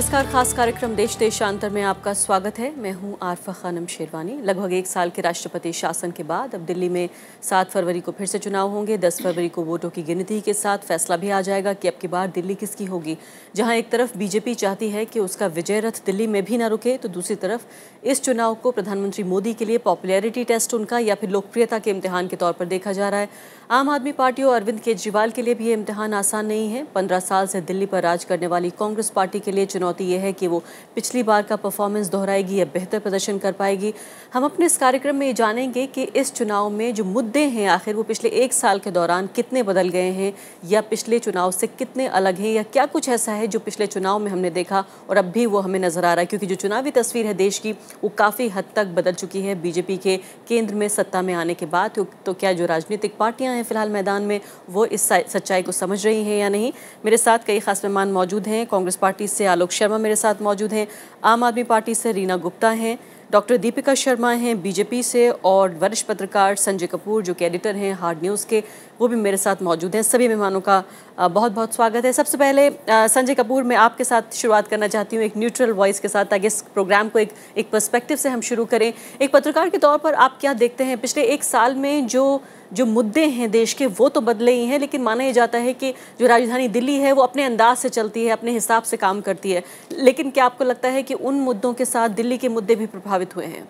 नमस्कार, खास कार्यक्रम देश देशांतर में आपका स्वागत है। मैं हूं आरफा खानम शेरवानी। लगभग एक साल के राष्ट्रपति शासन के बाद अब दिल्ली में 7 फरवरी को फिर से चुनाव होंगे। 10 फरवरी को वोटों की गिनती के साथ फैसला भी आ जाएगा कि अब की बार दिल्ली किसकी होगी। जहां एक तरफ बीजेपी चाहती है कि उसका विजय रथ दिल्ली में भी न रुके, तो दूसरी तरफ इस चुनाव को प्रधानमंत्री मोदी के लिए पॉपुलैरिटी टेस्ट उनका या फिर लोकप्रियता के इम्तिहान के तौर पर देखा जा रहा है। आम आदमी पार्टी और अरविंद केजरीवाल के लिए भी ये इम्तिहान आसान नहीं है। 15 साल से दिल्ली पर राज करने वाली कांग्रेस पार्टी के लिए चुनौती ये है कि वो पिछली बार का परफॉर्मेंस दोहराएगी या बेहतर प्रदर्शन कर पाएगी। हम अपने इस कार्यक्रम में ये जानेंगे कि इस चुनाव में जो मुद्दे हैं आखिर वो पिछले एक साल के दौरान कितने बदल गए हैं या पिछले चुनाव से कितने अलग हैं, या क्या कुछ ऐसा है जो पिछले चुनाव में हमने देखा और अब भी वो हमें नजर आ रहा है। क्योंकि जो चुनावी तस्वीर है देश की वो काफ़ी हद तक बदल चुकी है बीजेपी के केंद्र में सत्ता में आने के बाद। तो क्या जो राजनीतिक पार्टियां हैं फिलहाल मैदान में वो इस सच्चाई को समझ रही हैं या नहीं। मेरे साथ कई खास मेहमान मौजूद हैं। कांग्रेस पार्टी से आलोक शर्मा मेरे साथ मौजूद हैं, आम आदमी पार्टी से रीना गुप्ता हैं, डॉक्टर दीपिका शर्मा हैं बीजेपी से, और वरिष्ठ पत्रकार संजय कपूर जो कि एडिटर हैं हार्ड न्यूज़ के, वो भी मेरे साथ मौजूद हैं। सभी मेहमानों का बहुत बहुत स्वागत है। सबसे पहले संजय कपूर, मैं आपके साथ शुरुआत करना चाहती हूँ एक न्यूट्रल वॉइस के साथ, ताकि इस प्रोग्राम को एक पर्सपेक्टिव से हम शुरू करें। एक पत्रकार के तौर पर आप क्या देखते हैं पिछले एक साल में जो मुद्दे हैं देश के वो तो बदले ही हैं, लेकिन माना यह जाता है कि जो राजधानी दिल्ली है वो अपने अंदाज से चलती है, अपने हिसाब से काम करती है। लेकिन क्या आपको लगता है कि उन मुद्दों के साथ दिल्ली के मुद्दे भी प्रभावित हुए हैं?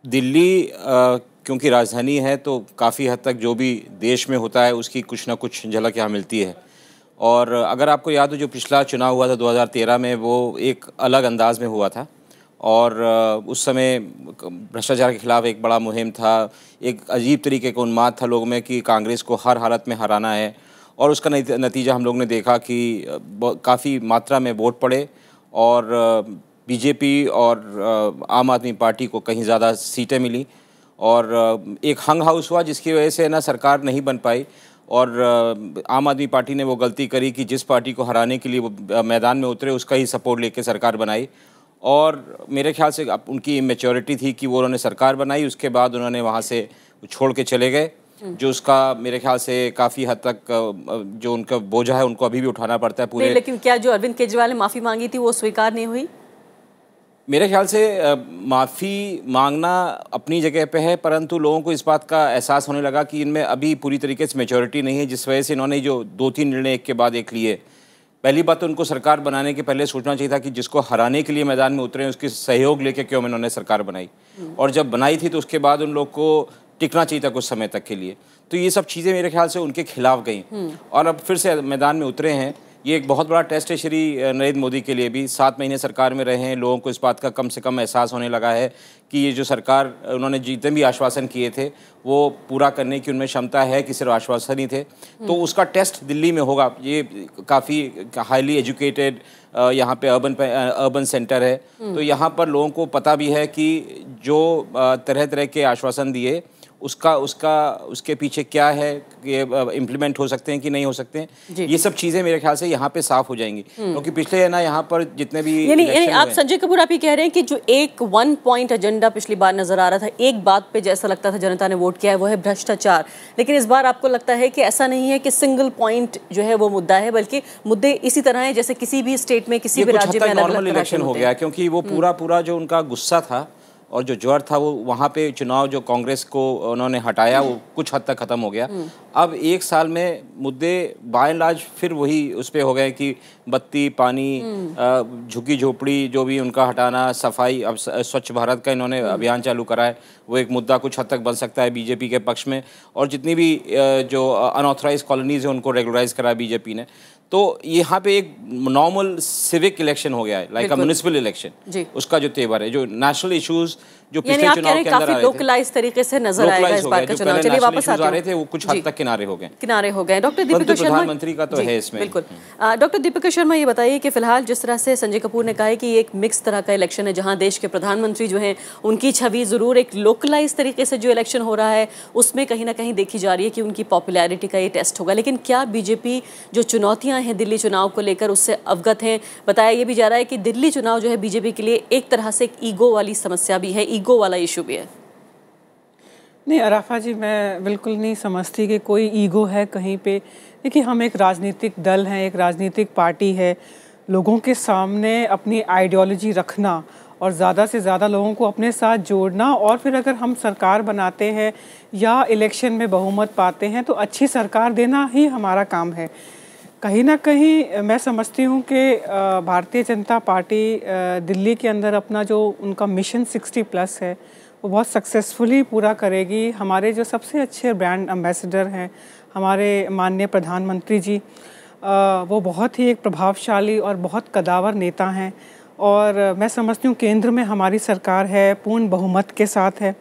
दिल्ली क्योंकि राजधानी है तो काफ़ी हद तक जो भी देश में होता है उसकी कुछ ना कुछ झलक यहाँ मिलती है। और अगर आपको याद हो जो पिछला चुनाव हुआ था 2013 में, वो एक अलग अंदाज में हुआ था और उस समय भ्रष्टाचार के खिलाफ एक बड़ा मुहिम था। एक अजीब तरीके का उन्माद था लोगों में कि कांग्रेस को हर हालत में हराना है, और उसका नतीजा हम लोग ने देखा कि काफ़ी मात्रा में वोट पड़े और बीजेपी और आम आदमी पार्टी को कहीं ज़्यादा सीटें मिली और एक हंग हाउस हुआ जिसकी वजह से ना सरकार नहीं बन पाई। और आम आदमी पार्टी ने वो गलती करी कि जिस पार्टी को हराने के लिए वो मैदान में उतरे उसका ही सपोर्ट लेके सरकार बनाई, और मेरे ख्याल से उनकी मैच्योरिटी थी कि वो उन्होंने सरकार बनाई, उसके बाद उन्होंने वहाँ से छोड़ के चले गए, जो उसका मेरे ख्याल से काफ़ी हद तक जो उनका बोझा है उनको अभी भी उठाना पड़ता है पूरे। लेकिन क्या जो अरविंद केजरीवाल ने माफ़ी मांगी थी वो स्वीकार नहीं हुई? मेरे ख्याल से माफ़ी मांगना अपनी जगह पे है, परंतु लोगों को इस बात का एहसास होने लगा कि इनमें अभी पूरी तरीके से मैच्योरिटी नहीं है, जिस वजह से इन्होंने जो 2-3 निर्णय एक के बाद एक लिए। पहली बात तो उनको सरकार बनाने के पहले सोचना चाहिए था कि जिसको हराने के लिए मैदान में उतरे उसकी सहयोग लेके क्यों इन्होंने सरकार बनाई, और जब बनाई थी तो उसके बाद उन लोग को टिकना चाहिए था कुछ समय तक के लिए। तो ये सब चीज़ें मेरे ख्याल से उनके खिलाफ गई और अब फिर से मैदान में उतरे हैं। ये एक बहुत बड़ा टेस्ट है श्री नरेंद्र मोदी के लिए भी। 7 महीने सरकार में रहे हैं, लोगों को इस बात का कम से कम एहसास होने लगा है कि ये जो सरकार उन्होंने जितने भी आश्वासन किए थे वो पूरा करने की उनमें क्षमता है कि सिर्फ आश्वासन ही थे। तो उसका टेस्ट दिल्ली में होगा। ये काफ़ी हाईली एजुकेटेड यहाँ पे अर्बन सेंटर है, तो यहाँ पर लोगों को पता भी है कि जो तरह तरह के आश्वासन दिए उसके पीछे क्या है, ये इम्प्लीमेंट हो सकते हैं कि नहीं हो सकते हैं। ये सब चीज़ें मेरे ख्याल से यहाँ पे साफ हो जाएंगी, क्योंकि पिछले है ना यहाँ पर जितने भी यानी आप संजय कपूर आप ये कह रहे हैं कि जो एक 1 पॉइंट एजेंडा पिछली बार नजर आ रहा था, एक बात पे जैसा लगता था जनता ने वोट किया है वो है भ्रष्टाचार, लेकिन इस बार आपको लगता है कि ऐसा नहीं है कि सिंगल पॉइंट जो है वो मुद्दा है, बल्कि मुद्दे इसी तरह है जैसे किसी भी स्टेट में किसी भी राज्य में नॉर्मल इलेक्शन हो गया, क्योंकि वो पूरा जो उनका गुस्सा था और जो ज्वर था वो वहाँ पे चुनाव जो कांग्रेस को उन्होंने हटाया वो कुछ हद तक ख़त्म हो गया। अब एक साल में मुद्दे बाय एंड लार्ज फिर वही उस पे हो गए कि बत्ती, पानी, झुग्गी झोपड़ी जो भी उनका हटाना, सफाई। अब स्वच्छ भारत का इन्होंने अभियान चालू करा है, वो एक मुद्दा कुछ हद तक बन सकता है बीजेपी के पक्ष में। और जितनी भी जो अनऑथराइज कॉलोनीज है उनको रेगुलराइज करा बीजेपी ने। तो यहाँ पे एक नॉर्मल सिविक इलेक्शन हो गया है, लाइक अ म्युनिसिपल इलेक्शन। उसका जो तेवर है, जो नेशनल इश्यूज जो पिछले चुनाव के अंदर आ रहे थे, लोकलाइज तरीके से नजर आएगा इस बार का चुनाव। चलिए वापस आते हैं, थे वो कुछ हद तक किनारे हो गए। डॉक्टर दीपिका शर्मा, प्रधानमंत्री का तो है इसमें बिल्कुल। डॉक्टर दीपिका शर्मा ये बताइए कि फिलहाल जिस तरह से संजय कपूर ने कहा है कि ये एक मिक्स तरह का इलेक्शन है, जहां देश के प्रधानमंत्री जो हैं उनकी छवि जरूर एक लोकलाइज तरीके से जो इलेक्शन हो रहा है उसमें कहीं ना कहीं देखी जा रही है कि उनकी पॉपुलैरिटी का ये टेस्ट होगा, लेकिन क्या बीजेपी जो चुनौतियां हैं दिल्ली चुनाव को लेकर उससे अवगत हैं? बताया ये भी जा रहा है कि दिल्ली चुनाव जो है बीजेपी के लिए एक तरह से एक ईगो वाली समस्या भी है, ईगो वाला इशू भी है। नहीं अराफा जी, मैं बिल्कुल नहीं समझती कि कोई ईगो है कहीं पे। देखिए, हम एक राजनीतिक दल हैं, एक राजनीतिक पार्टी है, लोगों के सामने अपनी आइडियोलॉजी रखना और ज़्यादा से ज़्यादा लोगों को अपने साथ जोड़ना, और फिर अगर हम सरकार बनाते हैं या इलेक्शन में बहुमत पाते हैं तो अच्छी सरकार देना ही हमारा काम है। कहीं ना कहीं मैं समझती हूँ कि भारतीय जनता पार्टी दिल्ली के अंदर अपना जो उनका मिशन 60+ है वो बहुत सक्सेसफुली पूरा करेगी। हमारे जो सबसे अच्छे ब्रांड एम्बेसडर हैं, हमारे माननीय प्रधानमंत्री जी, वो बहुत ही एक प्रभावशाली और बहुत कद्दावर नेता हैं, और मैं समझती हूँ केंद्र में हमारी सरकार है, पूर्ण बहुमत के साथ है।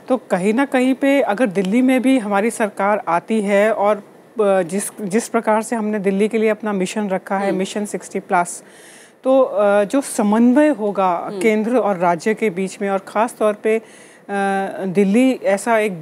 तो कहीं ना कहीं पे अगर दिल्ली में भी हमारी सरकार आती है और जिस प्रकार से हमने दिल्ली के लिए अपना मिशन रखा है, मिशन 60+, तो जो समन्वय होगा केंद्र और राज्य के बीच में, और ख़ास तौर पे दिल्ली ऐसा एक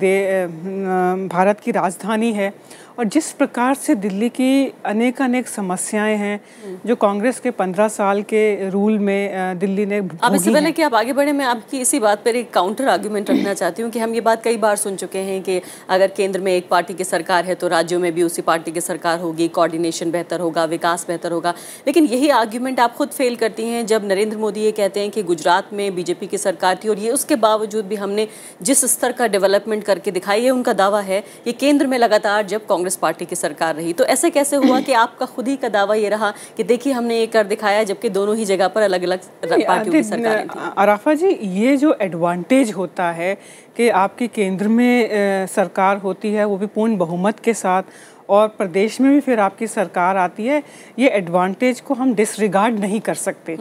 भारत की राजधानी है, और जिस प्रकार से दिल्ली की अनेक समस्याएं हैं जो कांग्रेस के 15 साल के रूल में दिल्ली ने भोगी। अब इससे पहले कि आप आगे बढ़े, मैं आपकी इसी बात पर एक काउंटर आर्ग्यूमेंट रखना चाहती हूँ कि हम ये बात कई बार सुन चुके हैं कि अगर केंद्र में एक पार्टी की सरकार है तो राज्यों में भी उसी पार्टी की सरकार होगी, कोऑर्डिनेशन बेहतर होगा, विकास बेहतर होगा। लेकिन यही आर्ग्यूमेंट आप खुद फेल करती हैं जब नरेंद्र मोदी ये कहते हैं कि गुजरात में बीजेपी की सरकार थी और ये उसके बावजूद भी हमने जिस स्तर का डेवलपमेंट करके दिखाई है, उनका दावा है कि केंद्र में लगातार जब कांग्रेस पार्टी की सरकार रही। तो ऐसे कैसे हुआ कि आपका खुद ही का दावा ये रहा कि देखिए हमने ये कर दिखाया, जबकि दोनों ही जगह पर अलग अलग पार्टियों की सरकारें थी? आराफा जी, ये जो एडवांटेज होता है कि आपकी केंद्र में सरकार होती है, वो भी पूर्ण बहुमत के साथ, और प्रदेश में भी फिर आपकी सरकार आती है, ये एडवांटेज को हम डिसरिगार्ड नहीं कर सकते।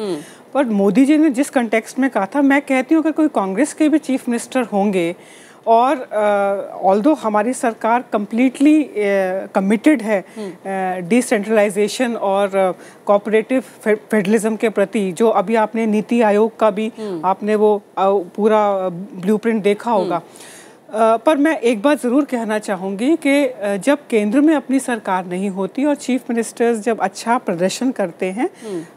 पर मोदी जी ने जिस कंटेक्स्ट में कहा था, मैं कहती हूँ अगर कोई कांग्रेस के भी चीफ मिनिस्टर होंगे और ऑल्दो हमारी सरकार कम्प्लीटली कमिटेड है डिसेंट्रलाइजेशन और कोऑपरेटिव फेडरलिज्म के प्रति, जो अभी आपने नीति आयोग का भी आपने वो पूरा ब्लूप्रिंट देखा होगा। पर मैं एक बात ज़रूर कहना चाहूँगी कि जब केंद्र में अपनी सरकार नहीं होती और चीफ मिनिस्टर्स जब अच्छा प्रदर्शन करते हैं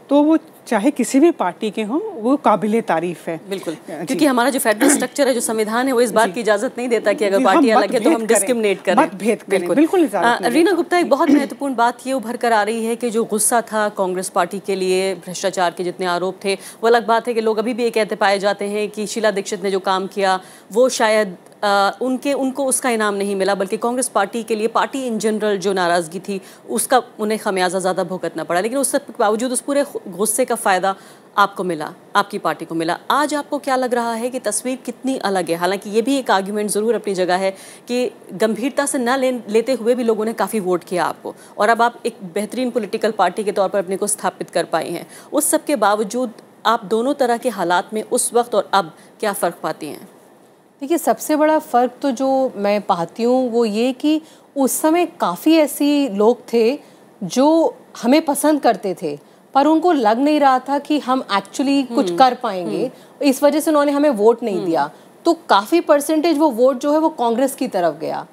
तो वो चाहे किसी भी पार्टी के हों, वो काबिले तारीफ है। बिल्कुल, क्योंकि हमारा जो फेडरल स्ट्रक्चर है, जो संविधान है, वो इस बात की इजाजत नहीं देता कि अगर पार्टी अलग है तो हम डिस्क्रिमिनेट करें, मतभेद करें। बिल्कुल। रीना गुप्ता, एक बहुत महत्वपूर्ण बात ये उभर कर आ रही है कि जो गुस्सा था कांग्रेस पार्टी के लिए, भ्रष्टाचार के जितने आरोप थे, वो अलग बात है कि लोग अभी भी ये कहते पाए जाते हैं कि शीला दीक्षित ने जो काम किया वो शायद उनको उसका इनाम नहीं मिला, बल्कि कांग्रेस पार्टी के लिए, पार्टी इन जनरल जो नाराज़गी थी उसका उन्हें खमियाजा ज़्यादा भुगतना पड़ा। लेकिन उसके बावजूद उस पूरे गुस्से का फ़ायदा आपको मिला, आपकी पार्टी को मिला। आज आपको क्या लग रहा है कि तस्वीर कितनी अलग है? हालांकि ये भी एक आर्ग्यूमेंट ज़रूर अपनी जगह है कि गंभीरता से न लेते हुए भी लोगों ने काफ़ी वोट किया आपको, और अब आप एक बेहतरीन पॉलिटिकल पार्टी के तौर पर अपने को स्थापित कर पाई हैं। उस सब के बावजूद आप दोनों तरह के हालात में उस वक्त और अब क्या फ़र्क पाती हैं? देखिए, सबसे बड़ा फ़र्क तो जो मैं पाती हूँ वो ये कि उस समय काफ़ी ऐसी लोग थे जो हमें पसंद करते थे, पर उनको लग नहीं रहा था कि हम एक्चुअली कुछ कर पाएंगे, इस वजह से उन्होंने हमें वोट नहीं दिया। तो काफ़ी परसेंटेज वो वोट जो है वो कांग्रेस की तरफ गया।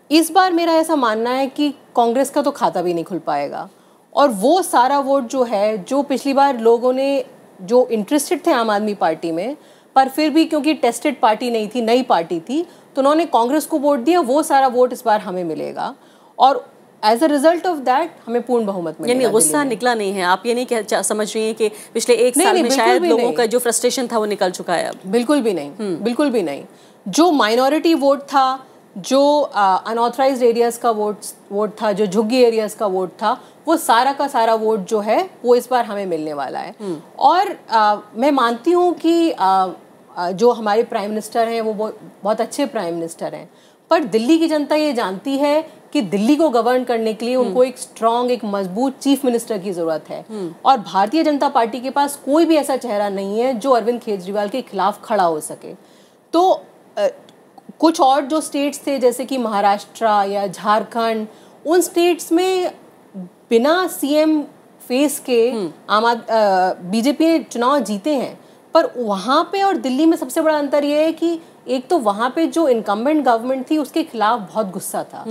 इस बार मेरा ऐसा मानना है कि कांग्रेस का तो खाता भी नहीं खुल पाएगा, और वो सारा वोट जो है, जो पिछली बार लोगों ने जो इंटरेस्टेड थे आम आदमी पार्टी में, पर फिर भी क्योंकि टेस्टेड पार्टी नहीं थी, नई पार्टी थी, तो उन्होंने कांग्रेस को वोट दिया, वो सारा वोट इस बार हमें मिलेगा, और as a result of that हमें पूर्ण बहुमत मिलेगा। यानी गुस्सा निकला नहीं है? आप ये नहीं समझ रही हैं कि पिछले एक साल में शायद लोगों का जो फ्रस्ट्रेशन था वो निकल चुका है अब? बिल्कुल भी नहीं, बिल्कुल भी नहीं। जो माइनॉरिटी वोट था, जो अनऑथराइज्ड एरियाज का वोट था, जो झुग्गी एरियाज का वोट था, वो सारा का सारा वोट जो है वो इस बार हमें मिलने वाला है। और मैं मानती हूँ कि जो हमारे प्राइम मिनिस्टर हैं वो बहुत अच्छे प्राइम मिनिस्टर हैं, पर दिल्ली की जनता ये जानती है कि दिल्ली को गवर्न करने के लिए उनको एक स्ट्रॉन्ग, एक मजबूत चीफ मिनिस्टर की ज़रूरत है, और भारतीय जनता पार्टी के पास कोई भी ऐसा चेहरा नहीं है जो अरविंद केजरीवाल के खिलाफ खड़ा हो सके। तो कुछ और जो स्टेट्स थे जैसे कि महाराष्ट्र या झारखंड, उन स्टेट्स में बिना सीएम फेस के बीजेपी ने चुनाव जीते हैं, पर वहाँ पे और दिल्ली में सबसे बड़ा अंतर ये है कि एक तो वहाँ पे जो इनकम्बेंट गवर्नमेंट थी उसके खिलाफ बहुत गुस्सा था,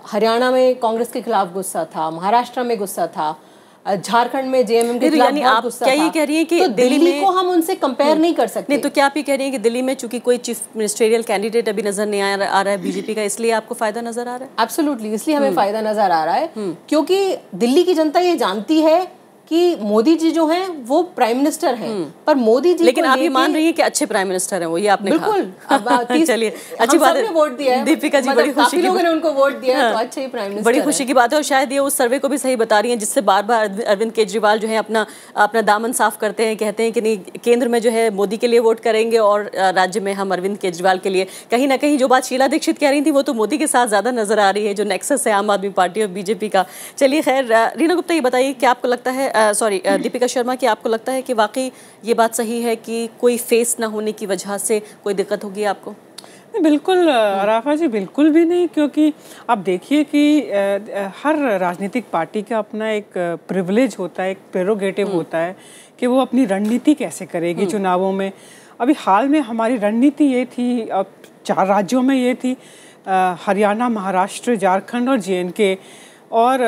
हरियाणा में कांग्रेस के खिलाफ गुस्सा था, महाराष्ट्र में गुस्सा था, झारखंड में जेएमएम के खिलाफ बहुत गुस्सा था। क्या ये कह रही है कि तो दिल्ली को हम उनसे कंपेयर नहीं कर सकते? नहीं, तो क्या आप ये कह रही हैं कि दिल्ली में चूंकि कोई चीफ मिनिस्टरियल कैंडिडेट अभी नजर नहीं आ रहा है बीजेपी का, इसलिए आपको फायदा नजर आ रहा है? एब्सोल्युटली, इसलिए हमें फायदा नजर आ रहा है क्योंकि दिल्ली की जनता ये जानती है कि मोदी जी जो हैं वो प्राइम मिनिस्टर हैं, पर मोदी जी लेकिन आप ये मान रही हैं कि अच्छे प्राइम मिनिस्टर हैं वो, ये आपने बिल्कुल चलिए अच्छी बात है, वोट दिया है दीपिका जी, बड़ी खुशी की लोगों ने उनको वोट दिया है, तो अच्छे ही प्राइम मिनिस्टर बड़ी खुशी की बात है। और शायद ये उस सर्वे को भी सही बता रही हैं जिससे बार बार अरविंद केजरीवाल जो है अपना दामन साफ करते हैं, कहते हैं कि नहीं केंद्र में जो है मोदी के लिए वोट करेंगे और राज्य में हम अरविंद केजरीवाल के लिए। कहीं ना कहीं जो बात शीला दीक्षित कह रही थी वो तो मोदी के साथ ज्यादा नजर आ रही है, जो नेक्सस है आम आदमी पार्टी और बीजेपी का। चलिए खैर, रीना गुप्ता ये बताइए क्या आपको लगता है, दीपिका शर्मा, कि आपको लगता है कि वाकई ये बात सही है कि कोई फेस ना होने की वजह से कोई दिक्कत होगी आपको? बिल्कुल अराफा जी, बिल्कुल भी नहीं, क्योंकि आप देखिए कि हर राजनीतिक पार्टी का अपना एक प्रिविलेज होता है, एक प्रेरोगेटिव होता है कि वो अपनी रणनीति कैसे करेगी चुनावों में। अभी हाल में हमारी रणनीति ये थी, अब 4 राज्यों में ये थी, हरियाणा, महाराष्ट्र, झारखंड और JNK, और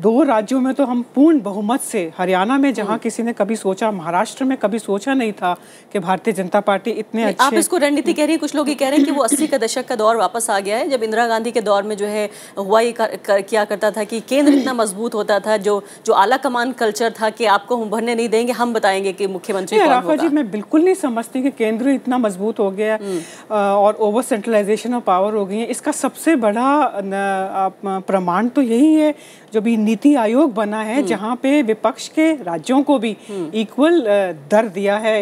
2 राज्यों में तो हम पूर्ण बहुमत से, हरियाणा में जहां किसी ने कभी सोचा, महाराष्ट्र में कभी सोचा नहीं था कि भारतीय जनता पार्टी इतने अच्छे। आप इसको रणनीति कह रही हैं, कुछ लोग ये कह रहे हैं कि वो 80 का दशक का दौर वापस आ गया है, जब इंदिरा गांधी के दौर में जो है हुआ ये किया करता था कि केंद्र इतना मजबूत होता था, जो आला कमान कल्चर था कि आपको हम भरने नहीं देंगे, हम बताएंगे कि मुख्यमंत्री कौन होगा। जी, मैं बिल्कुल नहीं समझती कि केंद्र इतना मजबूत हो गया और ओवर सेंट्रलाइजेशन ऑफ पावर हो गई है। इसका सबसे बड़ा प्रमाण तो यही है जो भी नीति आयोग बना है, जहाँ पे विपक्ष के राज्यों को भी इक्वल दर दिया है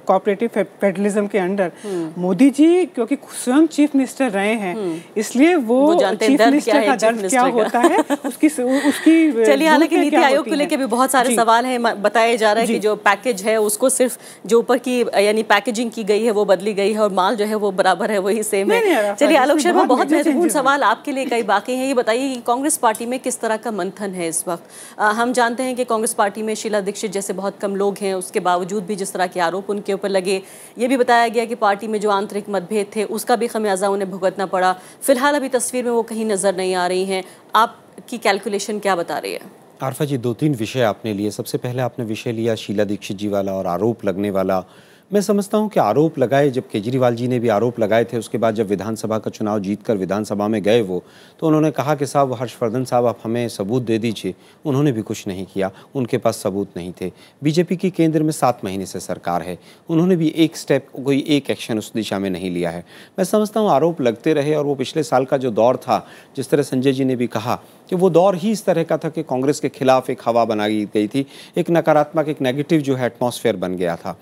कोऑपरेटिव फेडरलिज्म के अंडर। मोदी जी क्योंकि स्वयं चीफ मिनिस्टर रहे हैं, इसलिए वो चीफ मिनिस्टर का दर्द क्या होता है उसकी चलिए, हालांकि नीति आयोग को लेकर भी बहुत सारे सवाल हैं। बताया जा रहा है कि जो पैकेज है उसको सिर्फ जो ऊपर की यानी पैकेजिंग की गई है वो बदली गई है और माल जो है वो बराबर है, वही सेम है। चलिए आलोक शर्मा, बहुत महत्वपूर्ण सवाल आपके लिए कई बाकी हैं। ये बताइए कि कांग्रेस पार्टी में किस तरह का मंथन है इस वक्त? हम जानते हैं कि कांग्रेस पार्टी में शीला दीक्षित जैसे बहुत कम लोग हैं, उसके बावजूद भी जिस तरह के आरोप उनके ऊपर लगे, ये भी बताया गया कि पार्टी में जो आंतरिक मतभेद थे उसका भी खमियाजा उन्हें भुगतना पड़ा। फिलहाल अभी तस्वीर में वो कहीं नजर नहीं आ रही हैं। आपकी कैलकुलेशन क्या बता रही है? आरफा जी, 2-3 विषय आपने लिए। सबसे पहले आपने विषय लिया शीला दीक्षित जी वाला और आरोप लगने वाला। मैं समझता हूं कि आरोप लगाए, जब केजरीवाल जी ने भी आरोप लगाए थे, उसके बाद जब विधानसभा का चुनाव जीतकर विधानसभा में गए वो, तो उन्होंने कहा कि साहब हर्षवर्धन साहब आप हमें सबूत दे दीजिए। उन्होंने भी कुछ नहीं किया, उनके पास सबूत नहीं थे। बीजेपी की केंद्र में 7 महीने से सरकार है, उन्होंने भी एक स्टेप, कोई एक एक्शन उस दिशा में नहीं लिया है। मैं समझता हूँ आरोप लगते रहे, और वो पिछले साल का जो दौर था, जिस तरह संजय जी ने भी कहा कि वो दौर ही इस तरह का था कि कांग्रेस के खिलाफ एक हवा बनाई गई थी, एक नकारात्मक, एक नेगेटिव जो है एटमॉस्फेयर बन गया था।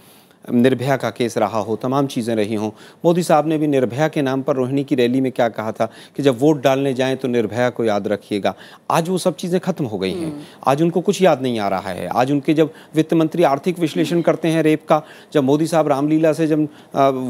निर्भया का केस रहा हो, तमाम चीज़ें रही हों। मोदी साहब ने भी निर्भया के नाम पर रोहिणी की रैली में क्या कहा था कि जब वोट डालने जाएं तो निर्भया को याद रखिएगा। आज वो सब चीज़ें खत्म हो गई हैं, आज उनको कुछ याद नहीं आ रहा है। आज उनके जब वित्त मंत्री आर्थिक विश्लेषण करते हैं रेप का, जब मोदी साहब रामलीला से जब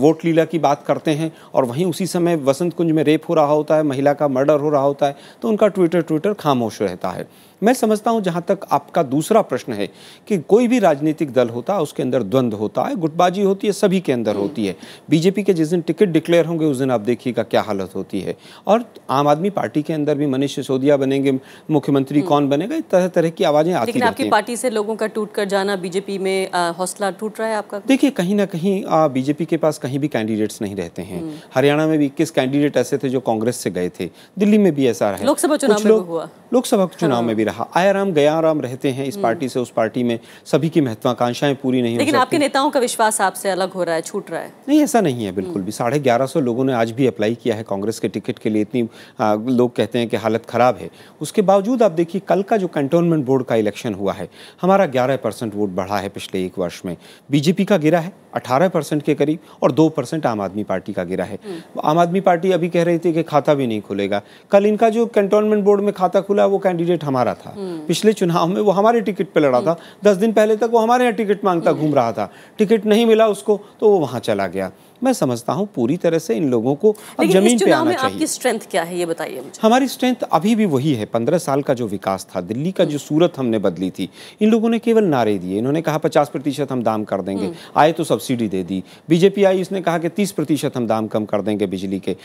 वोट लीला की बात करते हैं और वहीं उसी समय वसंत कुंज में रेप हो रहा होता है, महिला का मर्डर हो रहा होता है, तो उनका ट्विटर खामोश रहता है। मैं समझता हूं जहां तक आपका दूसरा प्रश्न है कि कोई भी राजनीतिक दल होता है उसके अंदर द्वंद्व होता है, गुटबाजी होती है, सभी के अंदर होती है। बीजेपी के जिस दिन टिकट डिक्लेयर होंगे उस दिन आप देखिएगा क्या हालत होती है। और आम आदमी पार्टी के अंदर भी मनीष सिसोदिया बनेंगे मुख्यमंत्री, कौन बनेगा, तरह तरह की आवाजें आती रहती हैं। लेकिन आपकी पार्टी से लोगों का टूट कर जाना, बीजेपी में हौसला टूट रहा है आपका? देखिए, कहीं ना कहीं बीजेपी के पास कहीं भी कैंडिडेट्स नहीं रहते हैं। हरियाणा में भी 21 कैंडिडेट ऐसे थे जो कांग्रेस से गए थे, दिल्ली में भी ऐसा रहा, लोकसभा चुनाव में हुआ, लोकसभा चुनाव में भी रहा। आयाराम गयाराम रहते हैं इस पार्टी से उस पार्टी में, सभी की महत्वाकांक्षाएं पूरी नहीं हो सकती। लेकिन आपके नेताओं का विश्वास आपसे अलग हो रहा है, छूट रहा है? नहीं, ऐसा नहीं है बिल्कुल भी। 1150 लोगों ने आज भी अप्लाई किया है कांग्रेस के टिकट के लिए। इतनी लोग कहते हैं कि हालत खराब है, उसके बावजूद आप देखिए कल का जो कैंटोनमेंट बोर्ड का इलेक्शन हुआ है, हमारा 11% वोट बढ़ा है पिछले 1 वर्ष में। बीजेपी का गिरा है 18% के करीब, और 2% आम आदमी पार्टी का गिरा है। आम आदमी पार्टी अभी कह रही थी कि खाता भी नहीं खुलेगा। कल इनका जो कैंटोनमेंट बोर्ड में खाता खुला वो कैंडिडेट हमारा था। पिछले चुनाव में वो हमारे टिकट पे लड़ा था, 10 दिन पहले तक वो हमारे यहाँ टिकट मांगता घूम रहा था। टिकट नहीं मिला उसको तो वो वहाँ चला गया। मैं समझता हूं पूरी तरह से इन लोगों को अब जमीन पे आना चाहिए। आपकी स्ट्रेंथ क्या है ये बताइए मुझे। हमारी स्ट्रेंथ अभी भी वही है। 15 साल का जो विकास था, दिल्ली का जो सूरत हमने बदली थी, इन लोगों ने केवल नारे दिए। इन्होंने कहा 50% हम दाम कर देंगे, आए तो सब्सिडी दे दी। बीजेपी आई, इसने कहा कि 30% हम दाम कम कर देंगे बिजली के।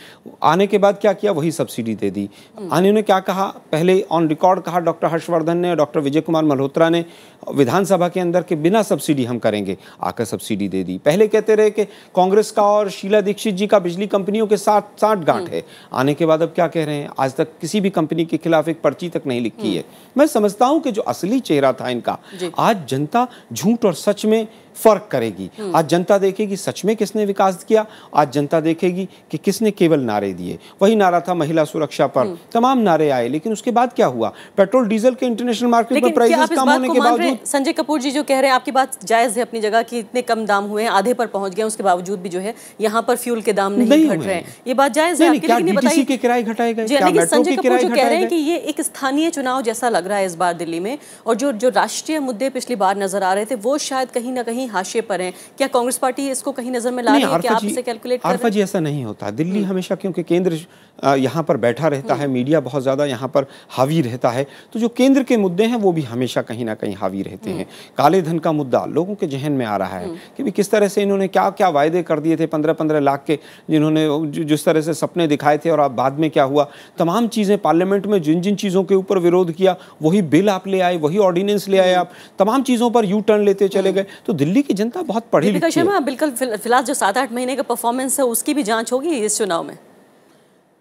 आने के बाद क्या किया, वही सब्सिडी दे दी। आने ने क्या कहा, पहले ऑन रिकॉर्ड कहा डॉक्टर हर्षवर्धन ने, डॉक्टर विजय कुमार मल्होत्रा ने विधानसभा के अंदर के बिना सब्सिडी हम करेंगे, आकर सब्सिडी दे दी। पहले कहते रहे कि कांग्रेस का और शीला दीक्षित जी का बिजली कंपनियों के साथ साठगांठ है। आने के बाद अब क्या कह रहे हैं, आज तक किसी भी कंपनी के खिलाफ एक पर्ची तक नहीं लिखी है। मैं समझता हूं कि जो असली चेहरा था इनका, आज जनता झूठ और सच में फर्क करेगी। आज जनता देखेगी सच में किसने विकास किया, आज जनता देखेगी कि किसने केवल नारे दिए। वही नारा था महिला सुरक्षा पर, तमाम नारे आए, लेकिन उसके बाद क्या हुआ? पेट्रोल डीजल के इंटरनेशनल मार्केट में प्राइसेस कम होने के बावजूद, संजय कपूर जी जो कह रहे हैं, आपकी बात जायज है अपनी जगह कि इतने कम दाम हुए हैं, आधे पर पहुंच गए, उसके बावजूद भी जो है यहाँ पर फ्यूल के दाम नहीं घट रहे हैं, ये बात जायज है आपकी, लेकिन डीटीसी के किराए घटाए गए? लेकिन संजय कपूर जो कह रहे हैं कि ये एक स्थानीय चुनाव जैसा लग रहा है इस बार दिल्ली में, और जो राष्ट्रीय मुद्दे पिछली बार नजर आ रहे थे वो शायद कहीं ना कहीं हाशिए पर हैं। क्या कांग्रेस पार्टी इसको कहीं नजर में ला रही है कि आप इसे कैलकुलेट कर रहे हैं? आरफा जी, ऐसा नहीं होता। दिल्ली हमेशा, क्योंकि केंद्र यहाँ पर बैठा रहता है, मीडिया बहुत ज़्यादा यहाँ पर हावी रहता है, तो जो केंद्र के मुद्दे हैं वो भी हमेशा कहीं ना कहीं हावी रहते हैं। काले धन का मुद्दा लोगों के जहन में आ रहा है कि भी किस तरह से इन्होंने क्या क्या वायदे कर दिए थे, 15-15 लाख के, जिन्होंने जिस तरह से सपने दिखाए थे, और अब बाद में क्या हुआ। तमाम चीज़ें पार्लियामेंट में जिन जिन चीज़ों के ऊपर विरोध किया, वही बिल आप ले आए, वही ऑर्डिनेंस ले आए, आप तमाम चीज़ों पर यू टर्न लेते चले गए। तो दिल्ली की जनता बहुत पढ़ी लिखी है। बिल्कुल, फिलहाल जो 7-8 महीने का परफॉर्मेंस है उसकी भी जांच होगी इस चुनाव में।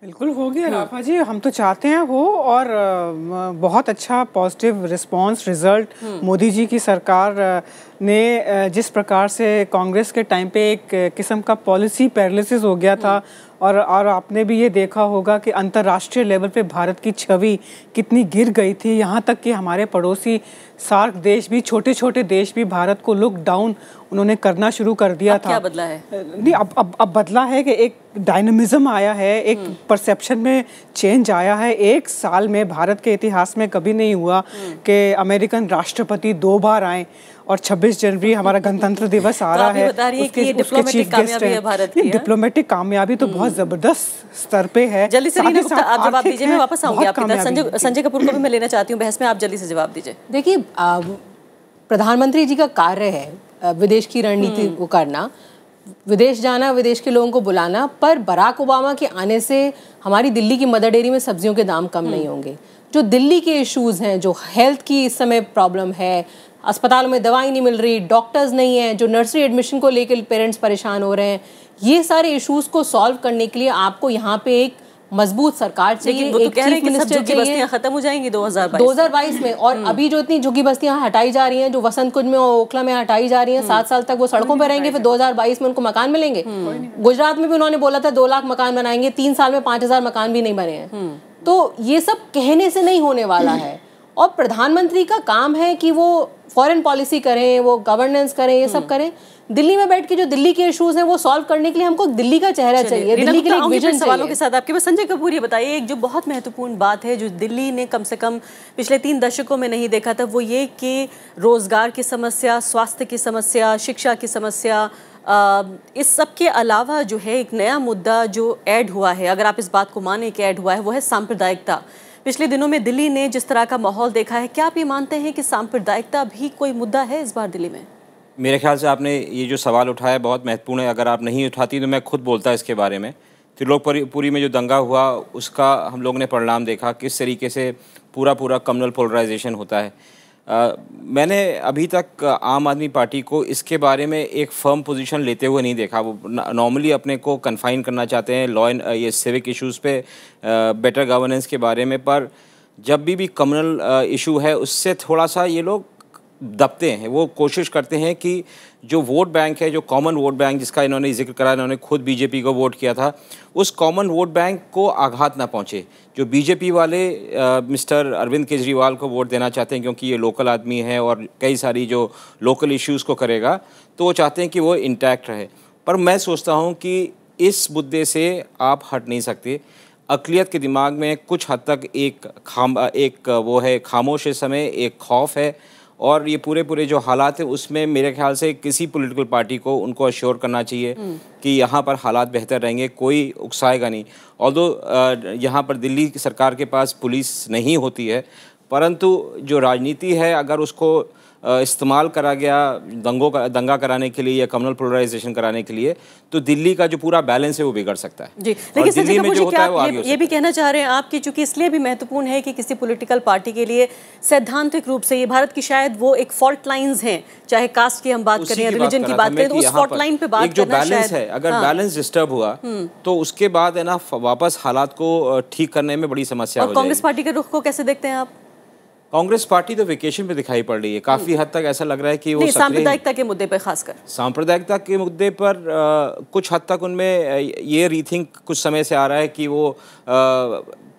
बिल्कुल होगी राफा जी, हम तो चाहते हैं हो, और बहुत अच्छा positive response result Modi ji की सरकार ने जिस प्रकार से कांग्रेस के टाइम पे एक किस्म का पॉलिसी पैरालिसिस हो गया था, और आपने भी ये देखा होगा कि अंतर्राष्ट्रीय लेवल पे भारत की छवि कितनी गिर गई थी, यहाँ तक कि हमारे पड़ोसी सार्क देश भी, छोटे छोटे देश भी भारत को लुक डाउन उन्होंने करना शुरू कर दिया था। क्या बदला है? नहीं, अब बदला है कि एक डायनामिज्म आया है, एक परसेप्शन में चेंज आया है। एक साल में भारत के इतिहास में कभी नहीं हुआ कि अमेरिकन राष्ट्रपति 2 बार आए, और 26 जनवरी हमारा गणतंत्र दिवस आ रहा है, उसके डिप्लोमेटिक कामयाबी है भारत की। डिप्लोमेटिक कामयाबी तो बहुत जबरदस्त स्तर पे है। जल्दी से आप जवाब दीजिए, मैं वापस आऊंगी आपके पास। संजय कपूर को भी मैं लेना चाहती हूँ बहस में, आप जल्दी से जवाब दीजिए। देखिए, प्रधानमंत्री जी का कार्य है विदेश की रणनीति को करना, विदेश जाना, विदेश के लोगों को बुलाना, पर बराक ओबामा के आने से हमारी दिल्ली की मदर डेयरी में सब्जियों के दाम कम नहीं होंगे। जो दिल्ली के इश्यूज हैं, जो हेल्थ की इस समय प्रॉब्लम है, अस्पतालों में दवाई नहीं मिल रही, डॉक्टर्स नहीं है, जो नर्सरी एडमिशन को लेकर पेरेंट्स परेशान हो रहे हैं, ये सारे इश्यूज को सॉल्व करने के लिए आपको यहाँ पे एक मजबूत सरकार चाहिए। वो तो कह रहे हैं कि सब झुग्गी बस्तियां खत्म हो जाएंगी 2022 में, और अभी जो इतनी झुग्गी बस्तियां हटाई जा रही हैं, जो वसंत कुंज में और ओखला में हटाई जा रही हैं, 7 साल तक वो सड़कों पर रहेंगे, फिर 2022 में उनको मकान मिलेंगे। गुजरात में भी उन्होंने बोला था 2 लाख मकान बनाएंगे, 3 साल में 5000 मकान भी नहीं बने हैं। तो ये सब कहने से नहीं होने वाला है, और प्रधानमंत्री का काम है कि वो फॉरेन पॉलिसी करें, वो गवर्नेंस करें, ये सब करें। दिल्ली में बैठ के जो दिल्ली के इश्यूज हैं वो सॉल्व करने के लिए हमको दिल्ली का चेहरा चाहिए, दिल्ली के लिए एक विजन सवालों के साथ आपके पास। संजय कपूर, ये बताइए, एक जो बहुत महत्वपूर्ण बात है जो दिल्ली ने कम से कम पिछले 3 दशकों में नहीं देखा था, वो ये कि रोजगार की समस्या, स्वास्थ्य की समस्या, शिक्षा की समस्या, इस सब के अलावा जो है एक नया मुद्दा जो ऐड हुआ है, अगर आप इस बात को माने कि ऐड हुआ है, वो है सांप्रदायिकता। पिछले दिनों में दिल्ली ने जिस तरह का माहौल देखा है, क्या आप ये मानते हैं कि सांप्रदायिकता भी कोई मुद्दा है इस बार दिल्ली में? मेरे ख्याल से आपने ये जो सवाल उठाया बहुत महत्वपूर्ण है। अगर आप नहीं उठाती तो मैं खुद बोलता इसके बारे में। त्रिलोकपुरी में जो दंगा हुआ उसका हम लोग ने परिणाम देखा, किस तरीके से पूरा कम्युनल पोलराइजेशन होता है। मैंने अभी तक आम आदमी पार्टी को इसके बारे में एक फर्म पोजीशन लेते हुए नहीं देखा। वो नॉर्मली अपने को कन्फाइन करना चाहते हैं लॉ एंड ये सिविक इश्यूज़ पे, बेटर गवर्नेंस के बारे में, पर जब भी कम्युनल इशू है उससे थोड़ा सा ये लोग दबते हैं। वो कोशिश करते हैं कि जो वोट बैंक है, जो कॉमन वोट बैंक जिसका इन्होंने जिक्र करा, इन्होंने खुद बीजेपी को वोट किया था, उस कॉमन वोट बैंक को आघात ना पहुंचे। जो बीजेपी वाले मिस्टर अरविंद केजरीवाल को वोट देना चाहते हैं क्योंकि ये लोकल आदमी है और कई सारी जो लोकल इश्यूज़ को करेगा, तो वो चाहते हैं कि वो इंटैक्ट रहे। पर मैं सोचता हूँ कि इस मुद्दे से आप हट नहीं सकते। अक़लियत के दिमाग में कुछ हद तक एक वो है खामोश इस समय, एक खौफ है, और ये पूरे जो हालात है उसमें मेरे ख्याल से किसी पॉलिटिकल पार्टी को उनको अश्योर करना चाहिए कि यहाँ पर हालात बेहतर रहेंगे, कोई उकसाएगा नहीं। ऑल्दो यहाँ पर दिल्ली की सरकार के पास पुलिस नहीं होती है, परंतु जो राजनीति है अगर उसको इस्तेमाल करा गया दंगा कराने के लिए या कम्युनल पोलराइजेशन कराने के लिए, तो दिल्ली का जो पूरा बैलेंस है वो बिगड़ सकता है। जी, लेकिन संजय कपूर जी, क्या आप ये भी कहना चाह रहे हैं आप कि चूंकि इसलिए भी महत्वपूर्ण है कि किसी पॉलिटिकल पार्टी के लिए सैद्धांतिक रूप से ये भारत की शायद वो एक फॉल्ट लाइंस हैं, चाहे कास्ट की हम बात करें, रिलीजन की बात करें, तो उस फॉल्ट लाइन पे बात करना शायद, बैलेंस है, अगर बैलेंस डिस्टर्ब हुआ तो उसके बाद है ना वापस हालात को ठीक करने में बड़ी समस्या हो जाएगी। कांग्रेस पार्टी के रुख को कैसे देखते हैं आप? कांग्रेस पार्टी तो वेकेशन पे दिखाई पड़ रही है, काफी हद तक ऐसा लग रहा है कि वो सांप्रदायिकता के मुद्दे पर, खासकर सांप्रदायिकता के मुद्दे पर कुछ हद तक उनमें ये रीथिंक कुछ समय से आ रहा है कि वो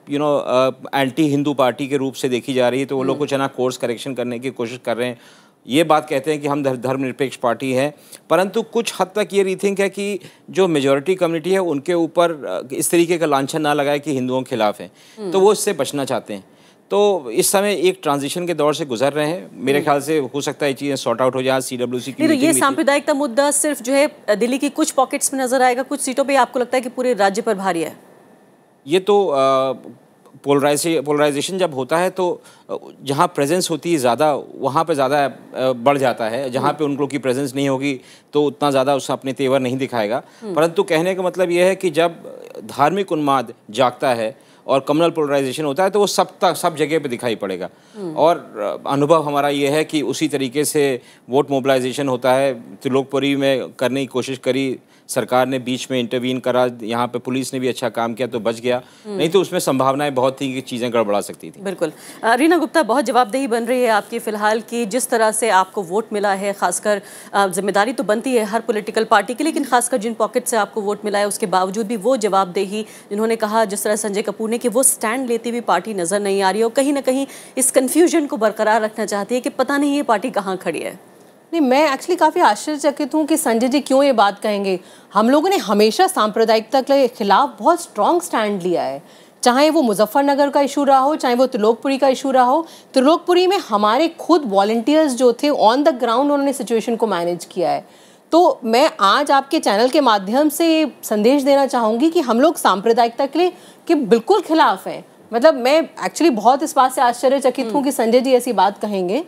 एंटी हिंदू पार्टी के रूप से देखी जा रही है, तो वो लोग कुछ है ना कोर्स करेक्शन करने की कोशिश कर रहे हैं। ये बात कहते हैं कि हम धर्मनिरपेक्ष पार्टी है, परंतु कुछ हद तक ये रीथिंक है कि जो मेजॉरिटी कम्युनिटी है उनके ऊपर इस तरीके का लांछन ना लगाए कि हिंदुओं के खिलाफ है, तो वो इससे बचना चाहते हैं। तो इस समय एक ट्रांजिशन के दौर से गुजर रहे हैं, मेरे ख्याल से हो सकता है ये चीज़ें सॉर्ट आउट हो जाए। CWC की नहीं, तो ये सांप्रदायिकता मुद्दा सिर्फ जो है दिल्ली की कुछ पॉकेट्स में नजर आएगा, कुछ सीटों पे आपको लगता है कि पूरे राज्य पर भारी है? ये तो पोलराइजेशन जब होता है तो जहाँ प्रेजेंस होती है ज़्यादा, वहाँ पे ज़्यादा बढ़ जाता है, जहाँ पे उन लोगों की प्रेजेंस नहीं होगी तो उतना ज़्यादा उसका अपने तेवर नहीं दिखाएगा। परंतु कहने का मतलब ये है कि जब धार्मिक उन्माद जागता है और कम्युनल पोलराइजेशन होता है तो वो सब जगह पे दिखाई पड़ेगा। और अनुभव हमारा ये है कि उसी तरीके से वोट मोबिलाइजेशन होता है। त्रिलोकपुरी में करने की कोशिश करी, सरकार ने बीच में इंटरवीन करा, यहाँ पे पुलिस ने भी अच्छा काम किया तो बच गया, नहीं तो उसमें संभावनाएं बहुत थी कि चीज़ें गड़बड़ा सकती थी। बिल्कुल। रीना गुप्ता, बहुत जवाबदेही बन रही है आपकी फ़िलहाल की, जिस तरह से आपको वोट मिला है, खासकर जिम्मेदारी तो बनती है हर पॉलिटिकल पार्टी की, लेकिन खासकर जिन पॉकेट से आपको वोट मिला है उसके बावजूद भी वो जवाबदेही जिन्होंने कहा, जिस तरह संजय कपूर ने, कि वो स्टैंड लेती हुई पार्टी नज़र नहीं आ रही है और कहीं ना कहीं इस कन्फ्यूजन को बरकरार रखना चाहती है कि पता नहीं ये पार्टी कहाँ खड़ी है। नहीं, मैं एक्चुअली काफ़ी आश्चर्यचकित हूँ कि संजय जी क्यों ये बात कहेंगे। हम लोगों ने हमेशा सांप्रदायिकता के खिलाफ बहुत स्ट्रॉन्ग स्टैंड लिया है, चाहे वो मुजफ्फरनगर का इशू रहा हो, चाहे वो त्रिलोकपुरी का इशू रहा हो। त्रिलोकपुरी में हमारे खुद वॉलंटियर्स जो थे ऑन द ग्राउंड, उन्होंने सिचुएशन को मैनेज किया है। तो मैं आज आपके चैनल के माध्यम से संदेश देना चाहूँगी कि हम लोग सांप्रदायिकता के लिए के बिल्कुल खिलाफ हैं। मतलब मैं एक्चुअली बहुत इस बात से आश्चर्यचकित हूँ कि संजय जी ऐसी बात कहेंगे।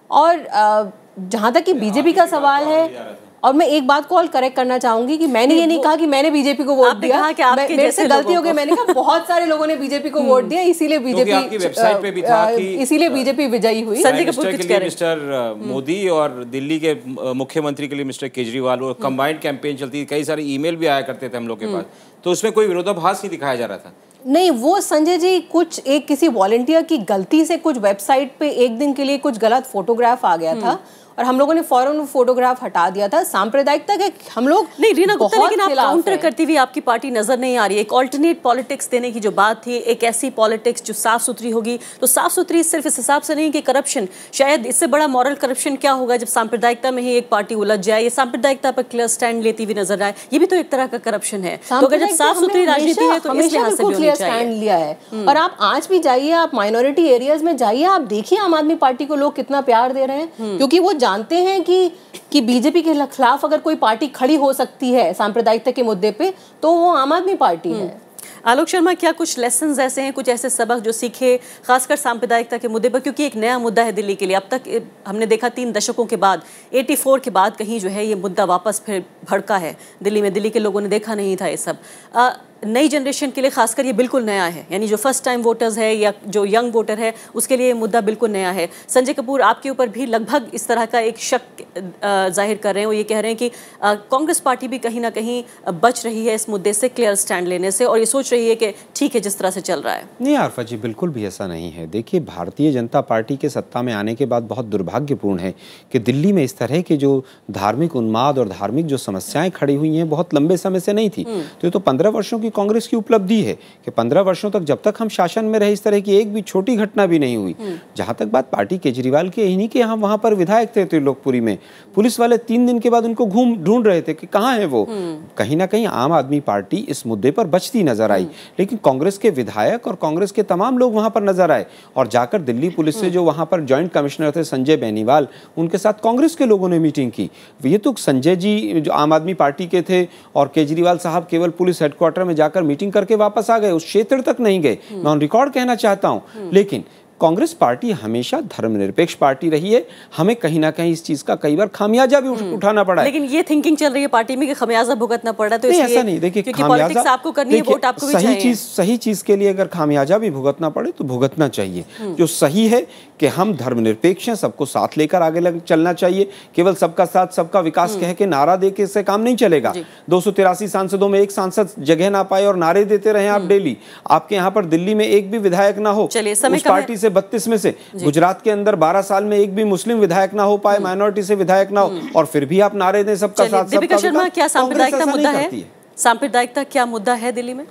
और जहाँ तक कि बीजेपी का सवाल है, और मैं एक बात को और करेक्ट करना चाहूंगी कि मैंने ये नहीं कहा कि मैंने बीजेपी को वोट दिया, मेरे से गलती हो गई। मैंने कहा बहुत सारे लोगों ने बीजेपी को वोट दिया, इसीलिए बीजेपी वेबसाइट पे भी था कि इसीलिए बीजेपी विजयी हुई। संजय कपूर कुछ कह रहे हैं। मिस्टर मोदी और दिल्ली के मुख्यमंत्री के लिए मिस्टर केजरीवाल, वो कंबाइंड कैंपेन चलती थी, कई सारे ईमेल भी आया करते थे हम लोग के पास, तो उसमें कोई विरोधाभास नहीं दिखाया जा रहा था। नहीं, वो संजय जी कुछ एक किसी वॉलंटियर की गलती से कुछ वेबसाइट पे एक दिन के लिए कुछ गलत फोटोग्राफ आ गया था और हम लोगों ने फौरन फोटोग्राफ हटा दिया था। सांप्रदायिकता के हम लोग नहीं, रीना गुप्ता, लेकिन आप काउंटर करती हुई आपकी पार्टी नजर नहीं आ रही है। एक ऑल्टरनेट पॉलिटिक्स देने की जो बात थी, एक ऐसी पॉलिटिक्स जो साफ सुथरी होगी, तो साफ सुथरी सिर्फ इस हिसाब से नहीं कि करप्शन, शायद इससे बड़ा मॉरल करप्शन क्या होगा जब सांप्रदायिकता में ही एक पार्टी उलझ जाए, ये सांप्रदायिकता पर क्लियर स्टैंड लेती हुई नजर आए, ये भी तो एक तरह का करप्शन है। तो अगर जब साफ सुथरी राजनीति है तो इस लिहाज से भी क्लियर स्टैंड लिया है। और आप आज भी जाइए, आप माइनॉरिटी एरियाज में जाइए, आप देखिए आम आदमी पार्टी को लोग कितना प्यार दे रहे हैं, क्योंकि वो जानते हैं कि बीजेपी के खिलाफ अगर कोई पार्टी खड़ी हो सकती है सांप्रदायिकता के मुद्दे पे तो वो आम आदमी पार्टी है। आलोक शर्मा, क्या कुछ लेसन्स ऐसे हैं, कुछ ऐसे सबक जो सीखे खासकर सांप्रदायिकता के मुद्दे पर, क्योंकि एक नया मुद्दा है दिल्ली के लिए। अब तक हमने देखा 3 दशकों के बाद, 84 के बाद कहीं जो है ये मुद्दा वापस फिर भड़का है दिल्ली में। दिल्ली के लोगों ने देखा नहीं था ये सब। नई जनरेशन के लिए खासकर ये बिल्कुल नया है, यानी जो फर्स्ट टाइम वोटर्स है या जो यंग वोटर है उसके लिए ये मुद्दा बिल्कुल नया है। संजय कपूर आपके ऊपर भी लगभग इस तरह का एक शक जाहिर कर रहे हैं, वो ये कह रहे हैं कि कांग्रेस पार्टी भी कहीं ना कहीं बच रही है इस मुद्दे से क्लियर स्टैंड लेने से और ये सोच रही है कि ठीक है जिस तरह से चल रहा है। नहीं आरफा जी, बिल्कुल भी ऐसा नहीं है। देखिए, भारतीय जनता पार्टी के सत्ता में आने के बाद बहुत दुर्भाग्यपूर्ण है कि दिल्ली में इस तरह के जो धार्मिक उन्माद और धार्मिक जो समस्याएं खड़ी हुई हैं बहुत लंबे समय से नहीं थी। तो ये तो 15 वर्षों की कांग्रेस की उपलब्धि है कि 15 वर्षों तक जब तक हम शासन में रहे इस तरह की एक भी छोटी घटना भी नहीं हुई। जहां तक बात पार्टी केजरीवाल के, इन्हीं के यहाँ वहां पर विधायक थे त्रिलोकपुरी में, पुलिस वाले 3 दिन के बाद उनको ढूंढ रहे थे कि कहाँ है वो। कहीं ना कहीं आम आदमी पार्टी इस मुद्दे पर बचती नजर आई, लेकिन कांग्रेस के विधायक और कांग्रेस के तमाम लोग वहां पर नजर आए और जाकर दिल्ली पुलिस से जो वहां पर ज्वाइंट कमिश्नर थे संजय बेनीवाल, उनके साथ कांग्रेस के लोगों ने मीटिंग की। ये तो संजय जी जो आम आदमी पार्टी के थे और केजरीवाल साहब केवल पुलिस हेडक्वार्टर में जाकर मीटिंग करके वापस आ गए, उस क्षेत्र तक नहीं गए। मैं ऑन रिकॉर्ड कहना चाहता हूं, लेकिन कांग्रेस पार्टी हमेशा धर्मनिरपेक्ष पार्टी रही है, हमें कहीं ना कहीं इस चीज का कई बार खामियाजा भी उठाना पड़ा है। लेकिन ये थिंकिंग चल रही है पार्टी में कि खामियाजा भुगतना पड़ रहा है, तो नहीं, इसलिए ऐसा नहीं। देखिए, क्योंकि पॉलिटिक्स आपको करनी है, वोट आपको भी चाहिए। सही चीज के लिए अगर खामियाजा भी भुगतना पड़े तो भुगतना चाहिए। जो सही है कि हम धर्मनिरपेक्ष हैं, सबको साथ लेकर आगे चलना चाहिए। केवल सबका साथ सबका विकास कह के नारा दे के इससे काम नहीं चलेगा। 283 सांसदों में एक सांसद जगह ना पाए और नारे देते रहे आप डेली। आपके यहाँ पर दिल्ली में एक भी विधायक ना हो उस पार्टी से 32 में से, गुजरात के अंदर 12 साल में एक भी मुस्लिम विधायक ना हो पाए, माइनॉरिटी से विधायक ना हो, और फिर भी आप नारे दें सबका साथ सबका विकास। क्या सांप्रदायिकता मुद्दा है? सांप्रदायिकता क्या मुद्दा है दिल्ली में?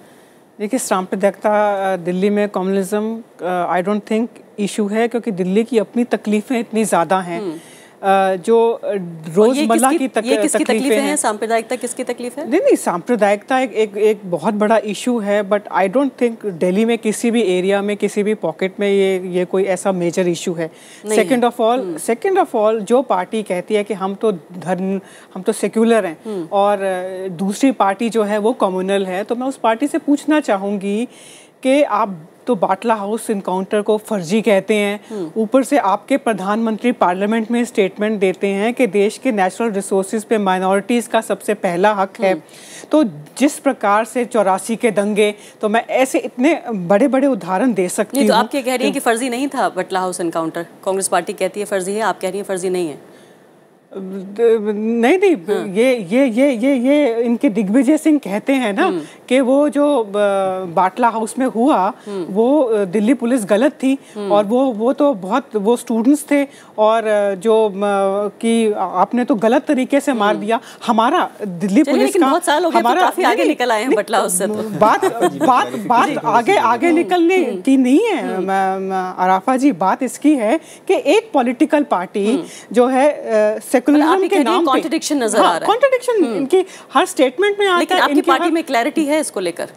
देखिए, सांप्रदायिकता दिल्ली में communalism I don't think issue है, क्योंकि दिल्ली की अपनी तकलीफें इतनी ज़्यादा हैं जो रोजमर्रा की तकलीफें हैं। सांप्रदायिकता किसकी तकलीफ है? नहीं, सांप्रदायिकता एक बहुत बड़ा इशू है, but I don't think Delhi में किसी भी एरिया में, किसी भी पॉकेट में ये कोई ऐसा मेजर इशू है। सेकंड ऑफ ऑल जो पार्टी कहती है कि हम तो सेक्युलर हैं और दूसरी पार्टी जो है वो कम्युनल है, तो मैं उस पार्टी से पूछना चाहूँगी कि आप तो बाटला हाउस इनकाउंटर को फर्जी कहते हैं, ऊपर से आपके प्रधानमंत्री पार्लियामेंट में स्टेटमेंट देते हैं कि देश के नेचुरल रिसोर्सेज पे माइनॉरिटीज़ का सबसे पहला हक है। तो जिस प्रकार से 84 के दंगे, तो मैं ऐसे इतने बड़े बड़े उदाहरण दे सकती हूँ। तो आप क्या कह रही हैं कि फर्जी नहीं था बाटला हाउस इनकाउंटर? कांग्रेस पार्टी कहती है फर्जी है, आप कह रही हैं फर्जी नहीं है। नहीं, ये इनके दिग्विजय सिंह कहते हैं ना कि वो जो बाटला हाउस में हुआ वो दिल्ली पुलिस गलत थी, और वो तो बहुत वो स्टूडेंट्स थे, और जो कि आपने तो गलत तरीके से मार दिया। हमारा दिल्ली पुलिस का बहुत साल हो गए, हमारा काफी आगे निकल आए हैं बाटला हाउस से। बात आगे निकलने की नहीं है अराफा जी, बात इसकी है कि एक पॉलिटिकल पार्टी जो है सेकुलरिज्म के नाम पे कॉन्ट्रडिक्शन नजर आ रहा है। कॉन्ट्रडिक्शन इनकी हर स्टेटमेमेंट में आता है। लेकिन आपकी पार्टी में क्लैरिटी है इसको लेकर?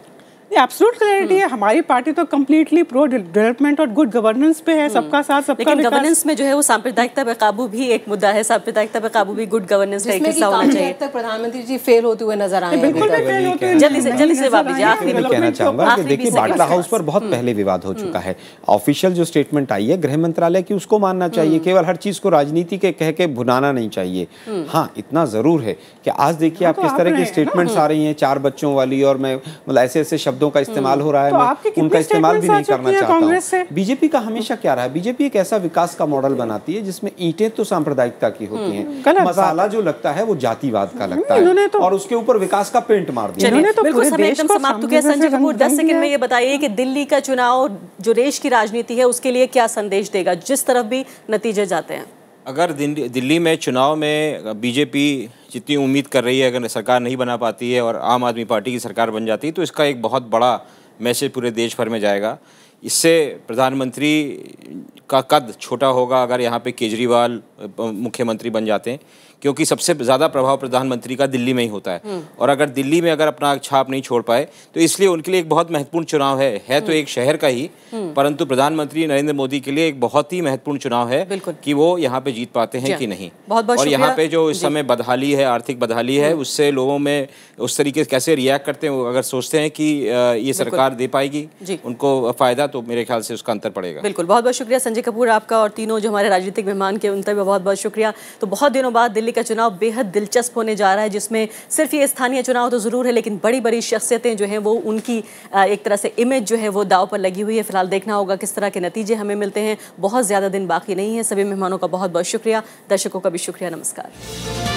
एब्सोल्यूट क्लैरिटी है। हमारी पार्टी तो कंप्लीटली प्रो डेवलपमेंट और गुड गवर्नेंस पे है, सबका साथ सबका विकास। लेकिन गवर्नेंस में जो है वो सांप्रदायिकता पे काबू भी एक मुद्दा है। सांप्रदायिकता पे काबू भी गुड गवर्नेंस का एक हिस्सा होना चाहिए। तक प्रधानमंत्री जी फेल होते हुए नजर आए हैं। बिल्कुल फेल होते हैं। जल्दी से बाबी जी, आखिरी मैं कहना चाहूंगा कि देखिए, बाटला हाउस पर बहुत पहले विवाद हो चुका है। ऑफिशियल जो स्टेटमेंट आई है गृह मंत्रालय की, उसको मानना चाहिए। केवल हर चीज को राजनीति के कह के भुनाना नहीं चाहिए। हाँ, इतना जरूर है कि आज देखिए आप किस तरह की स्टेटमेंट्स आ रही हैं, 4 बच्चों वाली, और मैं मतलब ऐसे शब्दों का इस्तेमाल हो रहा है, तो मैं उनका इस्तेमाल भी नहीं करना चाहता हूँ। बीजेपी का हमेशा क्या रहा है, बीजेपी एक ऐसा विकास का मॉडल बनाती है जिसमें ईंटें तो सांप्रदायिकता की होती हैं, मसाला जो लगता है वो जातिवाद का लगता है, और उसके ऊपर विकास का पेंट मार दिया। बिल्कुल, समय एकदम समाप्त हो गया। संजय कपूर, 10 सेकंड में ये बताइए कि दिल्ली का चुनाव जो देश की राजनीति है उसके लिए क्या संदेश देगा, जिस तरफ भी नतीजे जाते हैं? अगर दिल्ली में चुनाव में बीजेपी जितनी उम्मीद कर रही है, अगर सरकार नहीं बना पाती है और आम आदमी पार्टी की सरकार बन जाती है, तो इसका एक बहुत बड़ा मैसेज पूरे देश भर में जाएगा। इससे प्रधानमंत्री का कद छोटा होगा अगर यहाँ पे केजरीवाल मुख्यमंत्री बन जाते हैं, क्योंकि सबसे ज़्यादा प्रभाव प्रधानमंत्री का दिल्ली में ही होता है। और अगर दिल्ली में अगर अपना छाप नहीं छोड़ पाए तो इसलिए उनके लिए एक बहुत महत्वपूर्ण चुनाव है तो एक शहर का ही, परंतु प्रधानमंत्री नरेंद्र मोदी के लिए एक बहुत ही महत्वपूर्ण चुनाव है कि वो यहाँ पे जीत पाते हैं कि नहीं। और यहाँ पे जो इस समय बदहाली है, आर्थिक बदहाली है, उससे लोगों में उस तरीके से कैसे रिएक्ट करते हैं, अगर सोचते हैं कि ये सरकार दे पाएगी उनको फायदा, तो मेरे ख्याल से उसका अंतर पड़ेगा। बिल्कुल, बहुत बहुत शुक्रिया संजय कपूर आपका, और तीनों जो हमारे राजनीतिक मेहमान के उनका भी बहुत बहुत शुक्रिया। तो बहुत दिनों बाद दिल्ली का चुनाव बेहद दिलचस्प होने जा रहा है, जिसमें सिर्फ ये स्थानीय चुनाव तो जरूर है, लेकिन बड़ी बड़ी शख्सियतें जो हैं वो उनकी एक तरह से इमेज जो है वो दाव पर लगी हुई है। फिलहाल देखना होगा किस तरह के नतीजे हमें मिलते हैं। बहुत ज़्यादा दिन बाकी नहीं है। सभी मेहमानों का बहुत बहुत शुक्रिया, दर्शकों का भी शुक्रिया। नमस्कार।